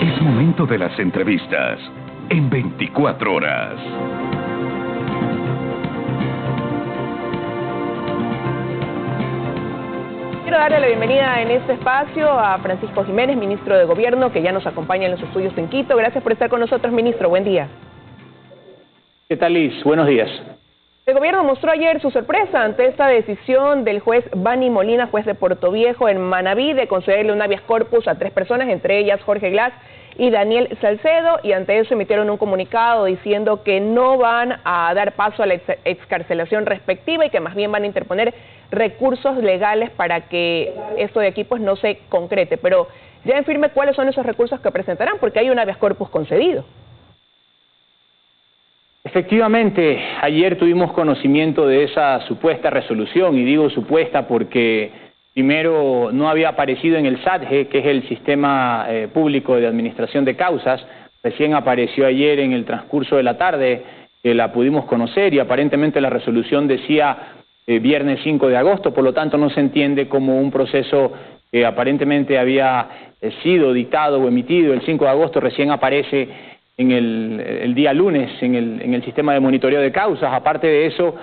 Es momento de las entrevistas en 24 horas. Quiero darle la bienvenida en este espacio a Francisco Jiménez, ministro de Gobierno, que ya nos acompaña en los estudios en Quito. Gracias por estar con nosotros, ministro. Buen día. ¿Qué tal, Liz? Buenos días. El gobierno mostró ayer su sorpresa ante esta decisión del juez Bani Molina, juez de Portoviejo en Manabí, de concederle un habeas corpus a 3 personas, entre ellas Jorge Glass y Daniel Salcedo, y ante eso emitieron un comunicado diciendo que no van a dar paso a la excarcelación respectiva y que más bien van a interponer recursos legales para que esto de aquí pues no se concrete. Pero ya en firme, ¿cuáles son esos recursos que presentarán? Porque hay un habeas corpus concedido. Efectivamente, ayer tuvimos conocimiento de esa supuesta resolución, y digo supuesta porque primero no había aparecido en el SADGE, que es el Sistema Público de Administración de Causas. Recién apareció ayer en el transcurso de la tarde, que la pudimos conocer, y aparentemente la resolución decía viernes 5 de agosto, por lo tanto no se entiende como un proceso que aparentemente había sido dictado o emitido el 5 de agosto, recién aparece en el día lunes en el sistema de monitoreo de causas. Aparte de eso,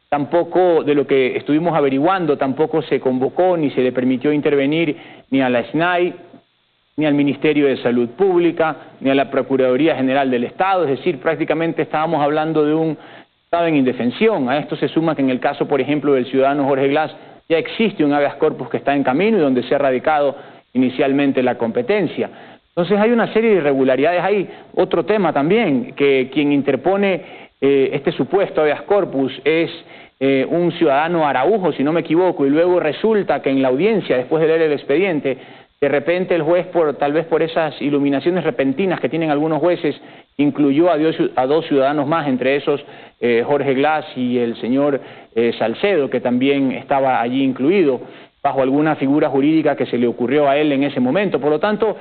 tampoco, de lo que estuvimos averiguando, tampoco se convocó ni se le permitió intervenir ni a la SNAI, ni al Ministerio de Salud Pública, ni a la Procuraduría General del Estado. Es decir, prácticamente estábamos hablando de un estado en indefensión. A esto se suma que en el caso, por ejemplo, del ciudadano Jorge Glass, ya existe un habeas corpus que está en camino y donde se ha radicado inicialmente la competencia. Entonces hay una serie de irregularidades. Hay otro tema también, que quien interpone este supuesto habeas corpus es un ciudadano Araujo, si no me equivoco, y luego resulta que en la audiencia, después de leer el expediente, de repente el juez, tal vez por esas iluminaciones repentinas que tienen algunos jueces, incluyó a 2 ciudadanos más, entre esos Jorge Glass y el señor Salcedo, que también estaba allí incluido, bajo alguna figura jurídica que se le ocurrió a él en ese momento. Por lo tanto,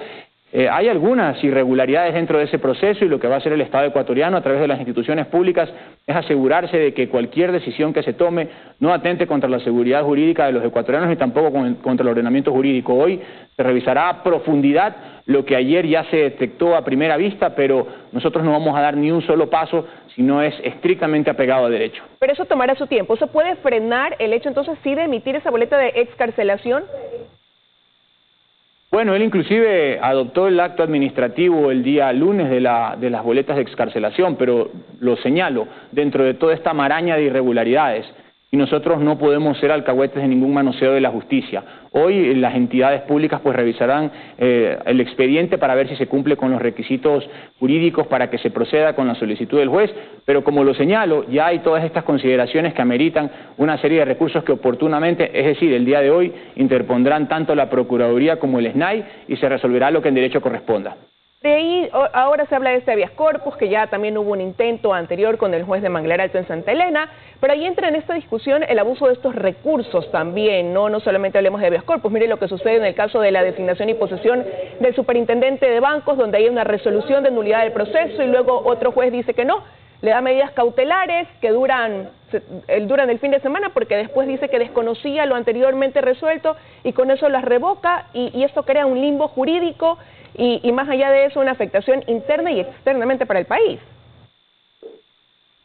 hay algunas irregularidades dentro de ese proceso, y lo que va a hacer el Estado ecuatoriano a través de las instituciones públicas es asegurarse de que cualquier decisión que se tome no atente contra la seguridad jurídica de los ecuatorianos ni tampoco contra el ordenamiento jurídico. Hoy se revisará a profundidad lo que ayer ya se detectó a primera vista, pero nosotros no vamos a dar ni un solo paso si no es estrictamente apegado a derecho. Pero eso tomará su tiempo. ¿Eso puede frenar el hecho entonces sí de emitir esa boleta de excarcelación? Bueno, él inclusive adoptó el acto administrativo el día lunes de las boletas de excarcelación, pero lo señalo, dentro de toda esta maraña de irregularidades, y nosotros no podemos ser alcahuetes de ningún manoseo de la justicia. Hoy las entidades públicas pues revisarán el expediente para ver si se cumple con los requisitos jurídicos para que se proceda con la solicitud del juez, pero como lo señalo, ya hay todas estas consideraciones que ameritan una serie de recursos que oportunamente, es decir, el día de hoy, interpondrán tanto la Procuraduría como el SNAI, y se resolverá lo que en derecho corresponda. De ahí, ahora se habla de este habeas corpus, que ya también hubo un intento anterior con el juez de Manglar Alto en Santa Elena, pero ahí entra en esta discusión el abuso de estos recursos también, no solamente hablemos de habeas corpus. Mire lo que sucede en el caso de la designación y posesión del superintendente de bancos, donde hay una resolución de nulidad del proceso y luego otro juez dice que no, le da medidas cautelares que duran el fin de semana, porque después dice que desconocía lo anteriormente resuelto y con eso las revoca, y esto crea un limbo jurídico y más allá de eso una afectación interna y externamente para el país.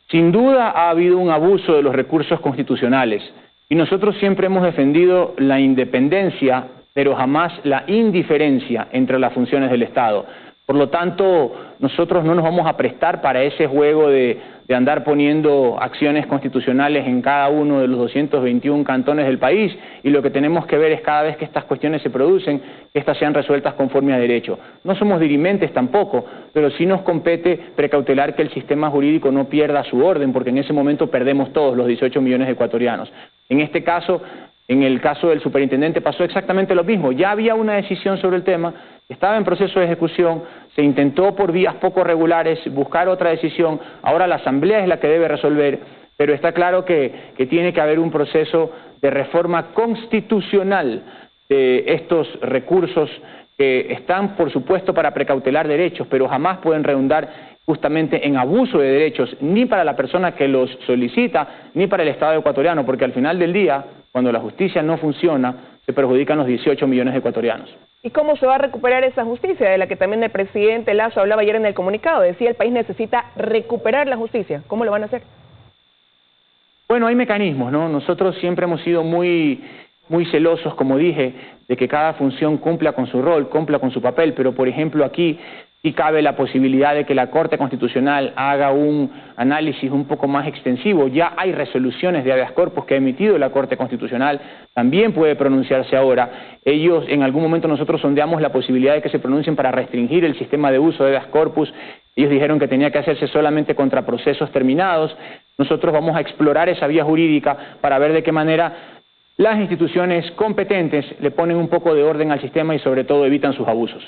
Sin duda ha habido un abuso de los recursos constitucionales, y nosotros siempre hemos defendido la independencia, pero jamás la indiferencia entre las funciones del Estado. Por lo tanto, nosotros no nos vamos a prestar para ese juego de andar poniendo acciones constitucionales en cada uno de los 221 cantones del país, y lo que tenemos que ver es cada vez que estas cuestiones se producen, que éstas sean resueltas conforme a derecho. No somos dirimentes tampoco, pero sí nos compete precautelar que el sistema jurídico no pierda su orden, porque en ese momento perdemos todos los 18 millones de ecuatorianos. En este caso, en el caso del superintendente pasó exactamente lo mismo. Ya había una decisión sobre el tema, estaba en proceso de ejecución, se intentó por vías poco regulares buscar otra decisión, ahora la Asamblea es la que debe resolver, pero está claro que tiene que haber un proceso de reforma constitucional de estos recursos que están, por supuesto, para precautelar derechos, pero jamás pueden redundar justamente en abuso de derechos, ni para la persona que los solicita, ni para el Estado ecuatoriano, porque al final del día, cuando la justicia no funciona, se perjudican los 18 millones de ecuatorianos. ¿Y cómo se va a recuperar esa justicia de la que también el presidente Lasso hablaba ayer en el comunicado? Decía el país necesita recuperar la justicia. ¿Cómo lo van a hacer? Bueno, hay mecanismos, ¿no? Nosotros siempre hemos sido muy celosos, como dije, de que cada función cumpla con su rol, cumpla con su papel, pero por ejemplo aquí sí cabe la posibilidad de que la Corte Constitucional haga un análisis un poco más extensivo. Ya hay resoluciones de habeas corpus que ha emitido la Corte Constitucional, también puede pronunciarse ahora. Ellos, en algún momento nosotros sondeamos la posibilidad de que se pronuncien para restringir el sistema de uso de habeas corpus. Ellos dijeron que tenía que hacerse solamente contra procesos terminados. Nosotros vamos a explorar esa vía jurídica para ver de qué manera las instituciones competentes le ponen un poco de orden al sistema y sobre todo evitan sus abusos.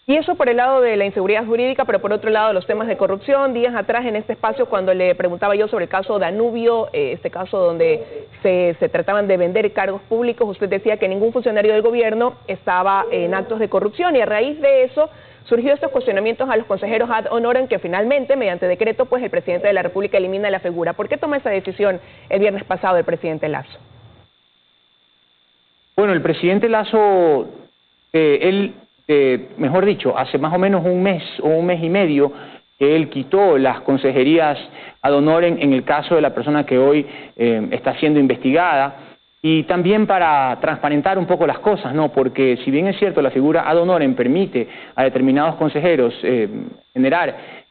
Y eso por el lado de la inseguridad jurídica, pero por otro lado los temas de corrupción. Días atrás en este espacio cuando le preguntaba yo sobre el caso Danubio, este caso donde se trataban de vender cargos públicos, usted decía que ningún funcionario del gobierno estaba en actos de corrupción y a raíz de eso surgió estos cuestionamientos a los consejeros ad honorem que finalmente, mediante decreto, pues el presidente de la República elimina la figura. ¿Por qué toma esa decisión el viernes pasado el presidente Lasso? Bueno, el presidente Lasso, mejor dicho, hace más o menos un mes o un mes y medio que él quitó las consejerías ad honorem en el caso de la persona que hoy está siendo investigada, y también para transparentar un poco las cosas, ¿no? Porque si bien es cierto la figura ad honorem permite a determinados consejeros generar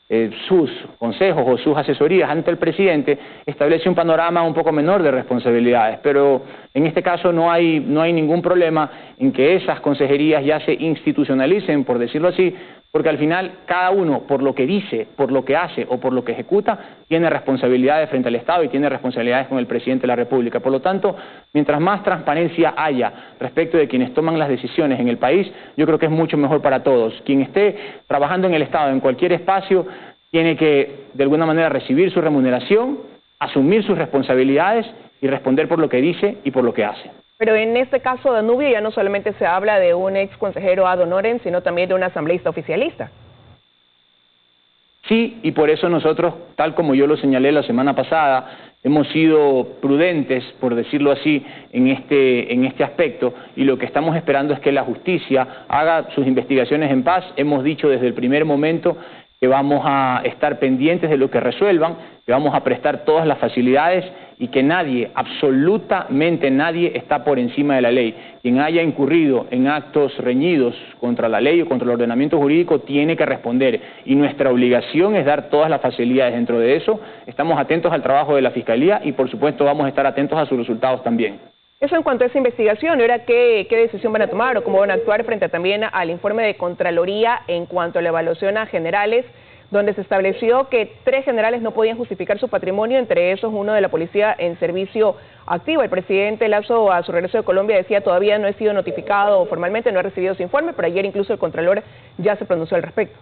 sus consejos o sus asesorías ante el presidente, establece un panorama un poco menor de responsabilidades, pero en este caso no hay ningún problema en que esas consejerías ya se institucionalicen, por decirlo así, porque al final cada uno, por lo que dice, por lo que hace o por lo que ejecuta, tiene responsabilidades frente al Estado y tiene responsabilidades con el presidente de la República. Por lo tanto, mientras más transparencia haya respecto de quienes toman las decisiones en el país, yo creo que es mucho mejor para todos. Quien esté trabajando en el Estado, en cualquier espacio, tiene que, de alguna manera, recibir su remuneración, asumir sus responsabilidades y responder por lo que dice y por lo que hace. Pero en este caso Danubio ya no solamente se habla de un ex consejero ad honorem, sino también de un asambleísta oficialista. Sí, y por eso nosotros, tal como yo lo señalé la semana pasada, hemos sido prudentes, por decirlo así, en este aspecto, y lo que estamos esperando es que la justicia haga sus investigaciones en paz. Hemos dicho desde el primer momento que vamos a estar pendientes de lo que resuelvan, que vamos a prestar todas las facilidades y que nadie, absolutamente nadie, está por encima de la ley. Quien haya incurrido en actos reñidos contra la ley o contra el ordenamiento jurídico tiene que responder, y nuestra obligación es dar todas las facilidades. Dentro de eso estamos atentos al trabajo de la Fiscalía y por supuesto vamos a estar atentos a sus resultados también. Eso en cuanto a esa investigación. ¿Y ahora qué decisión van a tomar o cómo van a actuar frente también al informe de Contraloría en cuanto a la evaluación a generales, donde se estableció que 3 generales no podían justificar su patrimonio, entre esos uno de la policía en servicio activo? El presidente Lasso, a su regreso de Colombia, decía todavía no he sido notificado formalmente, no he recibido su informe, pero ayer incluso el Contralor ya se pronunció al respecto.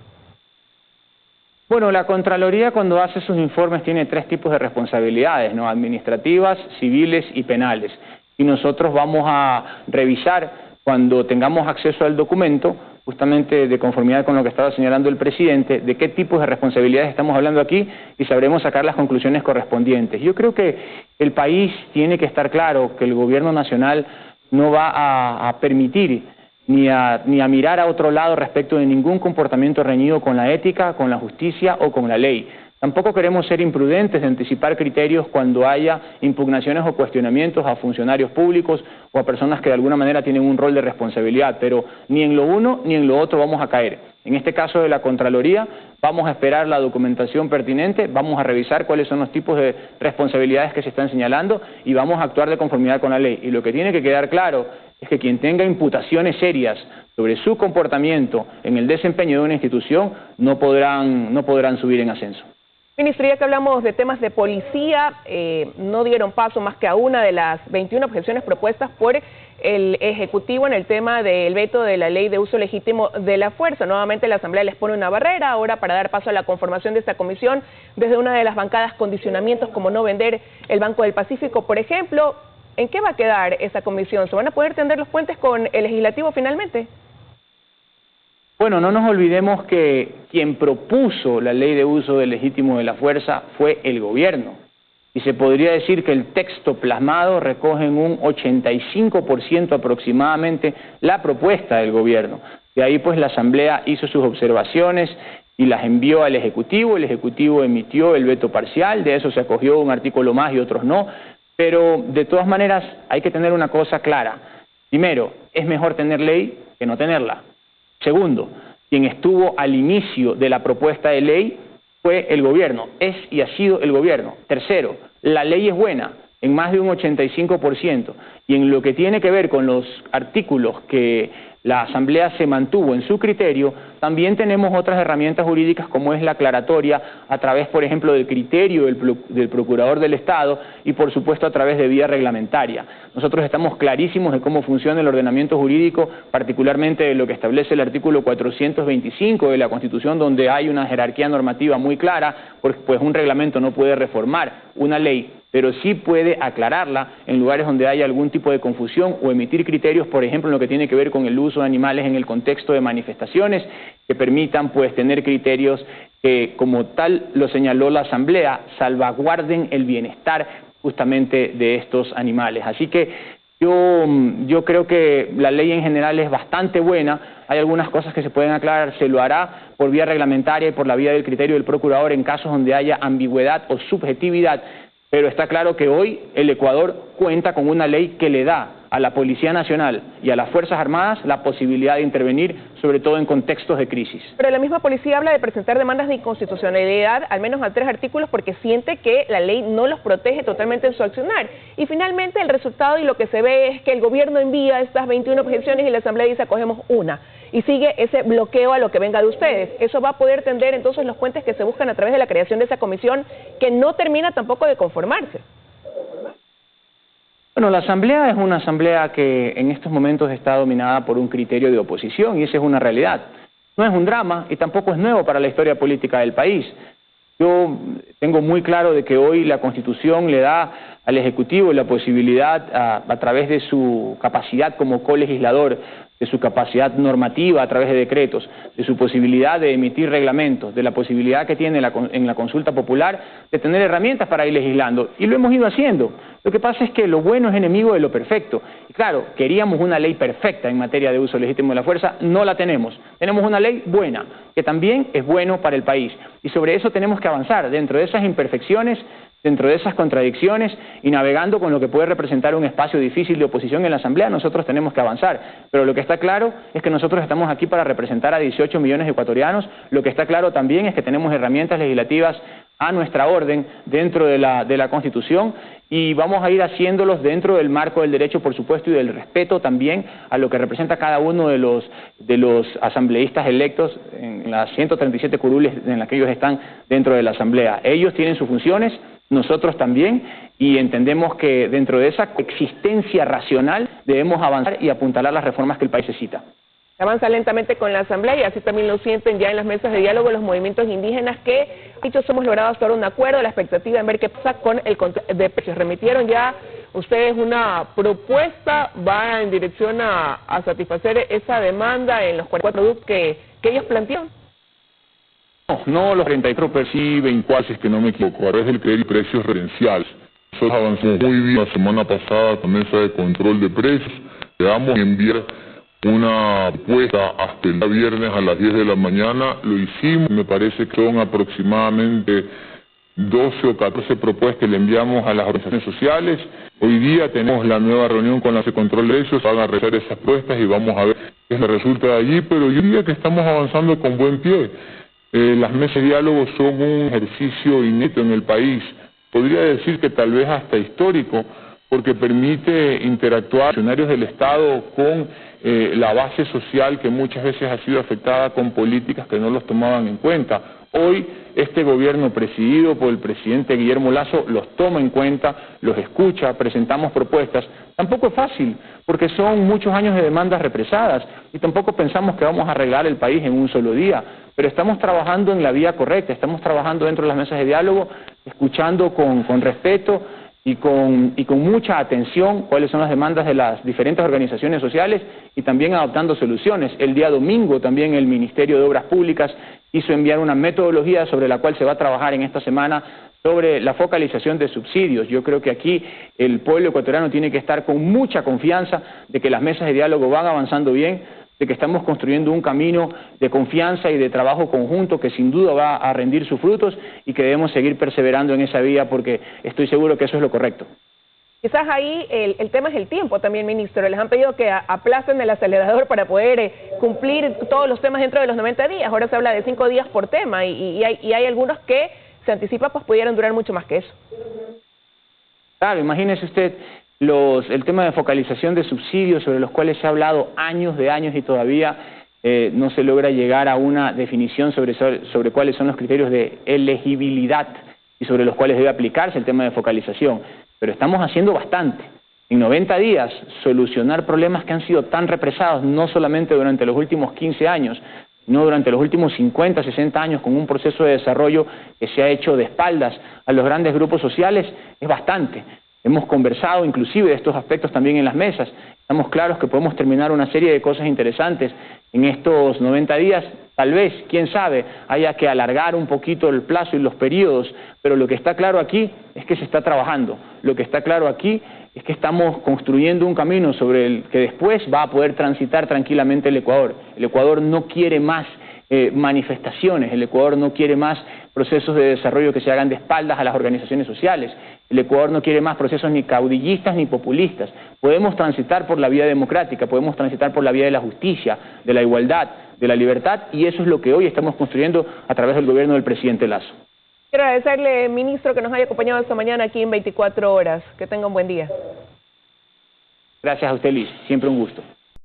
Bueno, la Contraloría cuando hace sus informes tiene 3 tipos de responsabilidades, ¿no? Administrativas, civiles y penales. Y nosotros vamos a revisar cuando tengamos acceso al documento, justamente de conformidad con lo que estaba señalando el presidente, de qué tipos de responsabilidades estamos hablando aquí y sabremos sacar las conclusiones correspondientes. Yo creo que el país tiene que estar claro que el gobierno nacional no va a permitir ni a mirar a otro lado respecto de ningún comportamiento reñido con la ética, con la justicia o con la ley. Tampoco queremos ser imprudentes de anticipar criterios cuando haya impugnaciones o cuestionamientos a funcionarios públicos o a personas que de alguna manera tienen un rol de responsabilidad, pero ni en lo uno ni en lo otro vamos a caer. En este caso de la Contraloría vamos a esperar la documentación pertinente, vamos a revisar cuáles son los tipos de responsabilidades que se están señalando y vamos a actuar de conformidad con la ley. Y lo que tiene que quedar claro es que quien tenga imputaciones serias sobre su comportamiento en el desempeño de una institución no podrán subir en ascenso. Ministro, ya que hablamos de temas de policía, no dieron paso más que a una de las 21 objeciones propuestas por el Ejecutivo en el tema del veto de la Ley de Uso Legítimo de la Fuerza. Nuevamente la Asamblea les pone una barrera ahora para dar paso a la conformación de esta comisión desde una de las bancadas, condicionamientos como no vender el Banco del Pacífico, por ejemplo. ¿En qué va a quedar esa comisión? ¿Se van a poder tender los puentes con el Legislativo finalmente? Bueno, no nos olvidemos que quien propuso la Ley de Uso legítimo de la Fuerza fue el gobierno. y se podría decir que el texto plasmado recoge en un 85% aproximadamente la propuesta del gobierno. De ahí pues la Asamblea hizo sus observaciones y las envió al Ejecutivo, el Ejecutivo emitió el veto parcial, de eso se acogió un artículo más y otros no, pero de todas maneras hay que tener una cosa clara. Primero, es mejor tener ley que no tenerla. Segundo, quien estuvo al inicio de la propuesta de ley fue el gobierno, es y ha sido el gobierno. Tercero, la ley es buena en más de un 85%, y en lo que tiene que ver con los artículos que la Asamblea se mantuvo en su criterio, también tenemos otras herramientas jurídicas como es la aclaratoria a través, por ejemplo, del criterio del Procurador del Estado y, por supuesto, a través de vía reglamentaria. Nosotros estamos clarísimos de cómo funciona el ordenamiento jurídico, particularmente de lo que establece el artículo 425 de la Constitución, donde hay una jerarquía normativa muy clara, pues un reglamento no puede reformar una ley, pero sí puede aclararla en lugares donde haya algún tipo de confusión o emitir criterios, por ejemplo, en lo que tiene que ver con el uso de animales en el contexto de manifestaciones, que permitan pues tener criterios que, como tal lo señaló la Asamblea, salvaguarden el bienestar justamente de estos animales. Así que yo creo que la ley en general es bastante buena. Hay algunas cosas que se pueden aclarar, se lo hará por vía reglamentaria y por la vía del criterio del procurador en casos donde haya ambigüedad o subjetividad. Pero está claro que hoy el Ecuador cuenta con una ley que le da a la Policía Nacional y a las Fuerzas Armadas la posibilidad de intervenir, sobre todo en contextos de crisis. Pero la misma policía habla de presentar demandas de inconstitucionalidad, al menos a 3 artículos, porque siente que la ley no los protege totalmente en su accionar. Y finalmente el resultado y lo que se ve es que el gobierno envía estas 21 objeciones y la Asamblea dice acogemos una. Y sigue ese bloqueo a lo que venga de ustedes. Eso va a poder tender entonces los puentes que se buscan a través de la creación de esa comisión, que no termina tampoco de conformarse. Bueno, la Asamblea es una Asamblea que en estos momentos está dominada por un criterio de oposición y esa es una realidad. No es un drama y tampoco es nuevo para la historia política del país. Yo tengo muy claro de que hoy la Constitución le da al Ejecutivo la posibilidad, a través de su capacidad como colegislador, de su capacidad normativa a través de decretos, de su posibilidad de emitir reglamentos, de la posibilidad que tiene en la consulta popular de tener herramientas para ir legislando. Y lo hemos ido haciendo. Lo que pasa es que lo bueno es enemigo de lo perfecto. Y claro, queríamos una ley perfecta en materia de uso legítimo de la fuerza, no la tenemos. Tenemos una ley buena, que también es bueno para el país. Y sobre eso tenemos que avanzar, dentro de esas imperfecciones, dentro de esas contradicciones y navegando con lo que puede representar un espacio difícil de oposición en la Asamblea, nosotros tenemos que avanzar. Pero lo que está claro es que nosotros estamos aquí para representar a 18 millones de ecuatorianos. Lo que está claro también es que tenemos herramientas legislativas a nuestra orden dentro de la Constitución y vamos a ir haciéndolos dentro del marco del derecho, por supuesto, y del respeto también a lo que representa cada uno de los asambleístas electos en las 137 curules en las que ellos están dentro de la Asamblea. Ellos tienen sus funciones, nosotros también, y entendemos que dentro de esa existencia racional debemos avanzar y apuntalar las reformas que el país necesita. Avanza lentamente con la Asamblea y así también lo sienten ya en las mesas de diálogo los movimientos indígenas que, dichos, hemos logrado hasta ahora un acuerdo, la expectativa en ver qué pasa con el control de precios. Remitieron ya ustedes una propuesta, va en dirección a satisfacer esa demanda en los 44 productos que ellos plantearon. No, los 34 perciben cuáles, que no me equivoco, a través del criterio de precios referenciales. Nosotros avanzamos muy bien la semana pasada con mesa de control de precios. Quedamos en enviar una propuesta hasta el día viernes a las 10 de la mañana. Lo hicimos, me parece que son aproximadamente 12 o 14 propuestas que le enviamos a las organizaciones sociales. Hoy día tenemos la nueva reunión con la de control de precios, van a revisar esas propuestas y vamos a ver qué resulta de allí, pero yo diría que estamos avanzando con buen pie. Las mesas de diálogo son un ejercicio inédito en el país, podría decir que tal vez hasta histórico, porque permite interactuar funcionarios del Estado con la base social que muchas veces ha sido afectada con políticas que no los tomaban en cuenta. Hoy este gobierno presidido por el presidente Guillermo Lasso los toma en cuenta, los escucha, presentamos propuestas. Tampoco es fácil, porque son muchos años de demandas represadas y tampoco pensamos que vamos a arreglar el país en un solo día, pero estamos trabajando en la vía correcta, estamos trabajando dentro de las mesas de diálogo, escuchando con respeto y con mucha atención cuáles son las demandas de las diferentes organizaciones sociales y también adoptando soluciones. El día domingo también el Ministerio de Obras Públicas hizo enviar una metodología sobre la cual se va a trabajar en esta semana sobre la focalización de subsidios. Yo creo que aquí el pueblo ecuatoriano tiene que estar con mucha confianza de que las mesas de diálogo van avanzando bien, de que estamos construyendo un camino de confianza y de trabajo conjunto que sin duda va a rendir sus frutos y que debemos seguir perseverando en esa vía porque estoy seguro que eso es lo correcto. Quizás ahí el tema es el tiempo también, ministro. Les han pedido que aplacen el acelerador para poder cumplir todos los temas dentro de los 90 días. Ahora se habla de 5 días por tema y hay algunos que se anticipa pues pudieran durar mucho más que eso. Claro, imagínese usted el tema de focalización de subsidios sobre los cuales se ha hablado años y todavía no se logra llegar a una definición sobre cuáles son los criterios de elegibilidad y sobre los cuales debe aplicarse el tema de focalización. Pero estamos haciendo bastante. En 90 días, solucionar problemas que han sido tan represados, no solamente durante los últimos 15 años, sino durante los últimos 50, 60 años, con un proceso de desarrollo que se ha hecho de espaldas a los grandes grupos sociales, es bastante. Hemos conversado inclusive de estos aspectos también en las mesas. Estamos claros que podemos terminar una serie de cosas interesantes en estos 90 días. Tal vez, quién sabe, haya que alargar un poquito el plazo y los periodos, pero lo que está claro aquí es que se está trabajando. Lo que está claro aquí es que estamos construyendo un camino sobre el que después va a poder transitar tranquilamente el Ecuador. El Ecuador no quiere más manifestaciones, el Ecuador no quiere más procesos de desarrollo que se hagan de espaldas a las organizaciones sociales. El Ecuador no quiere más procesos ni caudillistas ni populistas. Podemos transitar por la vía democrática, podemos transitar por la vía de la justicia, de la igualdad, de la libertad, y eso es lo que hoy estamos construyendo a través del gobierno del presidente Lasso. Quiero agradecerle, ministro, que nos haya acompañado esta mañana aquí en 24 horas. Que tenga un buen día. Gracias a usted, Liz. Siempre un gusto.